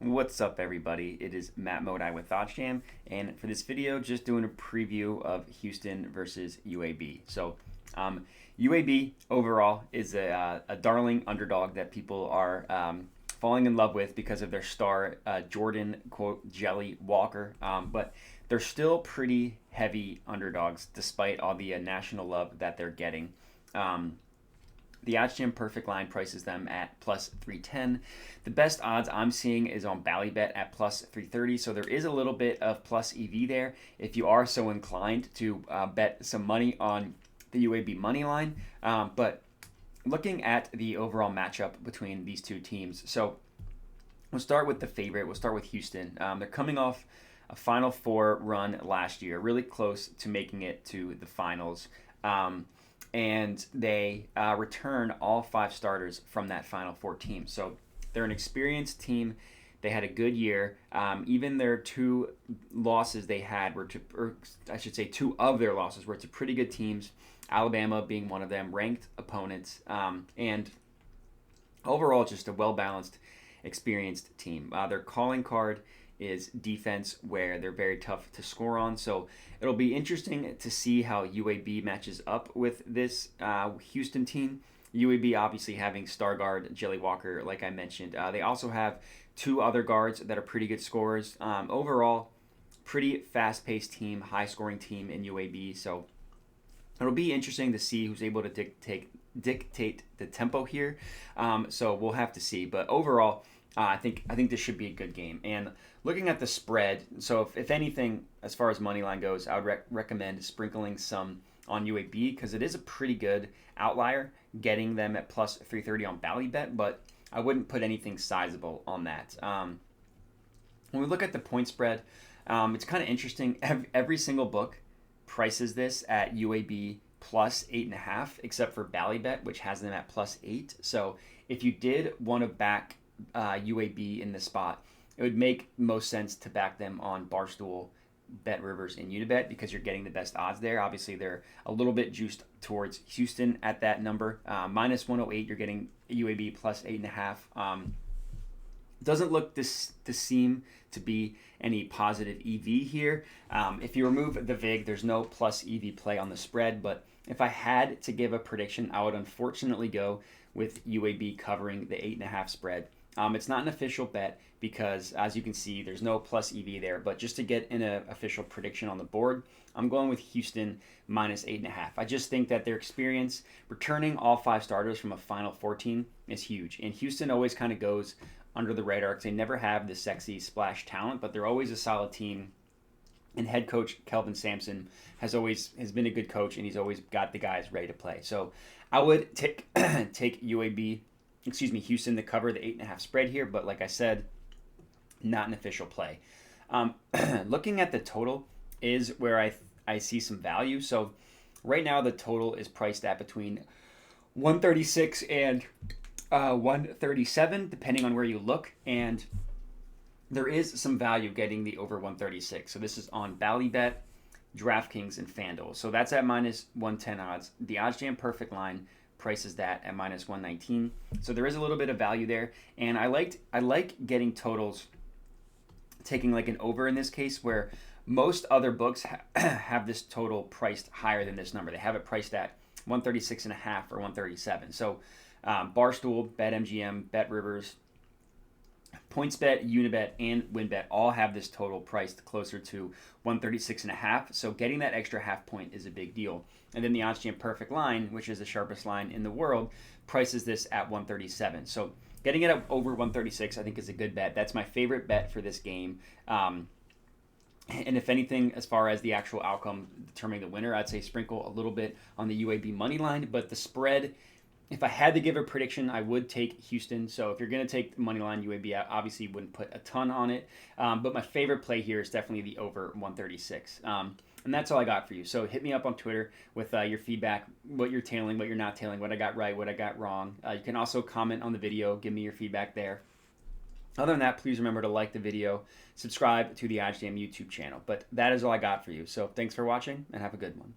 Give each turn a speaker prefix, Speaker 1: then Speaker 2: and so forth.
Speaker 1: What's up, everybody? It is Matt Modi with OddsJam, and for this video, just doing a preview of Houston versus UAB. UAB overall is a darling underdog that people are falling in love with because of their star Jordan quote Jelly Walker, but they're still pretty heavy underdogs despite all the national love that they're getting. The OddsJam perfect line prices them at plus 310. The best odds I'm seeing is on Ballybet at plus 330. So there is a little bit of plus EV there if you are so inclined to bet some money on the UAB money line. But looking at the overall matchup between these two teams, so we'll start with the favorite. We'll start with Houston. They're coming off a Final Four run last year, really close to making it to the finals. And they return all 5 starters from that Final Four team. So they're an experienced team. They had a good year. Even their 2 losses they had were to, or I should say 2 of their losses were to pretty good teams, Alabama being one of them, ranked opponents. And overall, just a well-balanced, experienced team. Their calling card is defense, where they're very tough to score on. So it'll be interesting to see how UAB matches up with this Houston team. UAB obviously having star guard Jelly Walker, like I mentioned. They also have 2 other guards that are pretty good scorers. Overall, pretty fast-paced team, high-scoring team in UAB. So it'll be interesting to see who's able to dictate the tempo here. So we'll have to see. But overall, I think this should be a good game. And looking at the spread, so if anything, as far as money line goes, I would recommend sprinkling some on UAB because it is a pretty good outlier, getting them at plus 330 on Ballybet, but I wouldn't put anything sizable on that. When we look at the point spread, it's kind of interesting. Every single book prices this at UAB plus 8.5, except for Ballybet, which has them at plus 8. So if you did want to back UAB in this spot, it would make most sense to back them on Barstool, Bet Rivers, and Unibet because you're getting the best odds there. Obviously, they're a little bit juiced towards Houston at that number. Minus 108, you're getting UAB plus 8.5. Doesn't look to seem to be any positive EV here. If you remove the VIG, there's no plus EV play on the spread, but if I had to give a prediction, I would unfortunately go with UAB covering the 8.5 spread. It's not an official bet because, as you can see, there's no plus EV there. But just to get an official prediction on the board, I'm going with Houston minus 8.5. I just think that their experience returning all 5 starters from a Final Four team is huge. And Houston always kind of goes under the radar because they never have the sexy splash talent, but they're always a solid team. And head coach Kelvin Sampson has been a good coach, and he's always got the guys ready to play. So I would take Houston to cover the 8.5 spread here, but like I said, not an official play. Looking at the total is where I see some value. So right now the total is priced at between 136 and 137, depending on where you look, and there is some value getting the over 136. So this is on Ballybet, DraftKings, and FanDuel. So that's at minus 110 odds. The OddsJam perfect line prices that at minus 119. So there is a little bit of value there, and I like getting totals, taking like an over in this case, where most other books have this total priced higher than this number. They have it priced at 136.5 or 137. So Barstool, BetMGM, Bet Rivers, PointsBet, Unibet, and WinBet all have this total priced closer to 136.5. So getting that extra half point is a big deal. And then the OddsJam perfect line, which is the sharpest line in the world, prices this at 137. So getting it up over 136, I think, is a good bet. That's my favorite bet for this game. And if anything, as far as the actual outcome determining the winner, I'd say sprinkle a little bit on the UAB money line. But the spread, if I had to give a prediction, I would take Houston. So if you're going to take the money line UAB, I obviously wouldn't put a ton on it. But my favorite play here is definitely the over 136. And that's all I got for you. So hit me up on Twitter with your feedback, what you're tailing, what you're not tailing, what I got right, what I got wrong. You can also comment on the video, give me your feedback there. Other than that, please remember to like the video, subscribe to the OddsJam YouTube channel. But that is all I got for you. So thanks for watching, and have a good one.